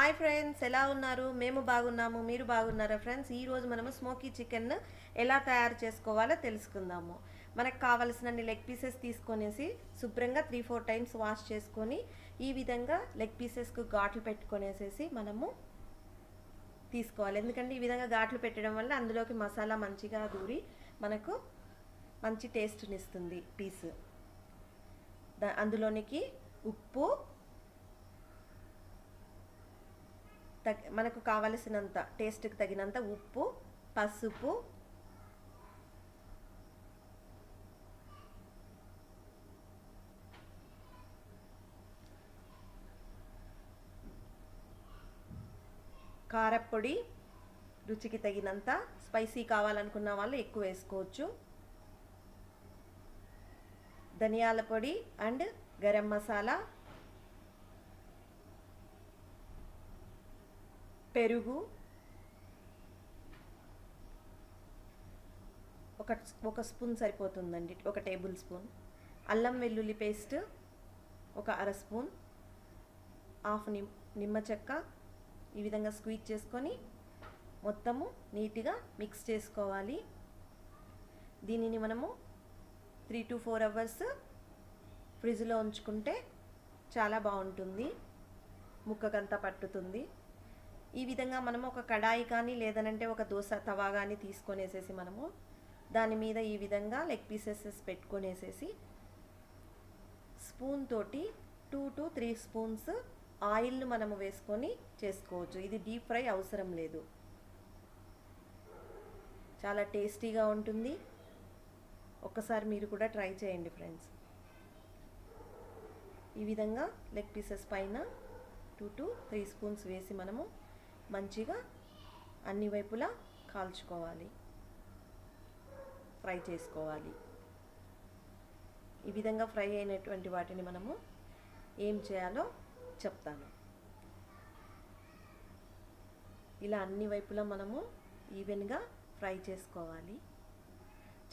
Hi friends, ఎలా ఉన్నారు? మేము బాగున్నాము. మీరు బాగున్నారా ఫ్రెండ్స్? ఈరోజు మనము స్మోకీ చికెన్ ఎలా తయారు చేసుకోవాలో తెలుసుకుందాము. మనకు కావలసినన్ని లెగ్ పీసెస్ తీసుకొనేసి శుభ్రంగా 3-4 టైమ్స్ వాష్ చేసుకొని ఈ విధంగా లెగ్ పీసెస్కు ఘాట్లు పెట్టుకొనేసేసి మనము తీసుకోవాలి. ఎందుకంటే ఈ విధంగా ఘాట్లు పెట్టడం వల్ల అందులోకి మసాలా మంచిగా దూరి మనకు మంచి టేస్ట్నిస్తుంది పీస్. అందులోనికి ఉప్పు, మనకు కావలసినంత టేస్ట్కి తగినంత ఉప్పు, పసుపు, కారపొడి, రుచికి తగినంత. స్పైసీ కావాలనుకున్న వాళ్ళు ఎక్కువ వేసుకోవచ్చు. ధనియాల పొడి అండ్ గరం మసాలా, పెరుగు, ఒక స్పూన్ సరిపోతుందండి, 1 టేబుల్ స్పూన్. అల్లం వెల్లుల్లి పేస్ట్ ఒక అర స్పూన్. హాఫ్ నిమ్మ చెక్క ఈ విధంగా స్క్వీజ్ చేసుకొని మొత్తము నీట్గా మిక్స్ చేసుకోవాలి. దీనిని మనము 3 to 4 అవర్స్ ఫ్రిడ్జ్లో ఉంచుకుంటే చాలా బాగుంటుంది, ముక్కకంతా పట్టుతుంది. ఈ విధంగా మనము ఒక కడాయి కానీ లేదనంటే ఒక దోశ తవా కానీ తీసుకొనేసేసి మనము దాని మీద ఈ విధంగా లెగ్ పీసెస్ పెట్టుకొనేసేసి స్పూన్ తోటి 2 to 3 స్పూన్స్ ఆయిల్ను మనము వేసుకొని చేసుకోవచ్చు. ఇది డీప్ ఫ్రై అవసరం లేదు. చాలా టేస్టీగా ఉంటుంది. ఒక్కసారి మీరు కూడా ట్రై చేయండి ఫ్రెండ్స్. ఈ విధంగా లెగ్ పీసెస్ పైన 2 to 3 స్పూన్స్ వేసి మనము మంచిగా అన్ని వైపులా కాల్చుకోవాలి, ఫ్రై చేసుకోవాలి. ఈ విధంగా ఫ్రై అయినటువంటి వాటిని మనము ఏం చేయాలో చెప్తాను. ఇలా అన్ని వైపులా మనము ఈవెన్గా ఫ్రై చేసుకోవాలి.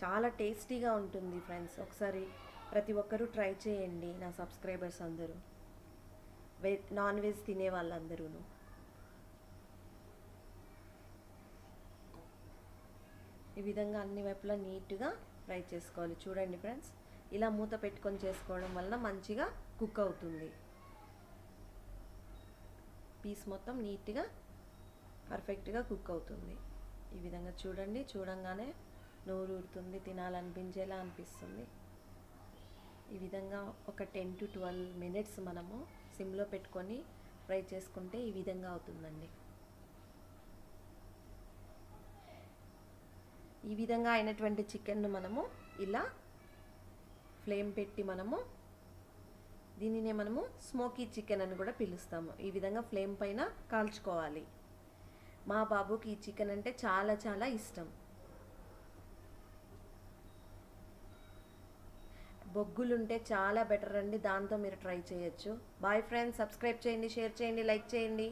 చాలా టేస్టీగా ఉంటుంది ఫ్రెండ్స్. ఒకసారి ప్రతి ఒక్కరూ ట్రై చేయండి. నా సబ్స్క్రైబర్స్ అందరూ, నాన్ వెజ్ తినే వాళ్ళందరూ. ఈ విధంగా అన్ని వైపులా నీట్గా ఫ్రై చేసుకోవాలి. చూడండి ఫ్రెండ్స్, ఇలా మూత పెట్టుకొని చేసుకోవడం వల్ల మంచిగా కుక్ అవుతుంది. పీస్ మొత్తం నీట్గా పర్ఫెక్ట్గా కుక్ అవుతుంది. ఈ విధంగా చూడండి, చూడంగానే నోరు ఊరుతుంది, తినాలనిపించేలా అనిపిస్తుంది. ఈ విధంగా ఒక 10 to 12 మినిట్స్ మనము సిమ్లో పెట్టుకొని ఫ్రై చేసుకుంటే ఈ విధంగా అవుతుందండి. ఈ విధంగా అయినటువంటి చికెన్ను మనము ఇలా ఫ్లేమ్ పెట్టి మనము దీనినే మనము స్మోకీ చికెన్ అని కూడా పిలుస్తాము. ఈ విధంగా ఫ్లేమ్ పైన కాల్చుకోవాలి. మా బాబుకి ఈ చికెన్ అంటే చాలా చాలా ఇష్టం. బొగ్గులుంటే చాలా బెటర్ అండి, దాంతో మీరు ట్రై చేయొచ్చు. బాయ్ ఫ్రెండ్స్, సబ్స్క్రైబ్ చేయండి, షేర్ చేయండి, లైక్ చేయండి.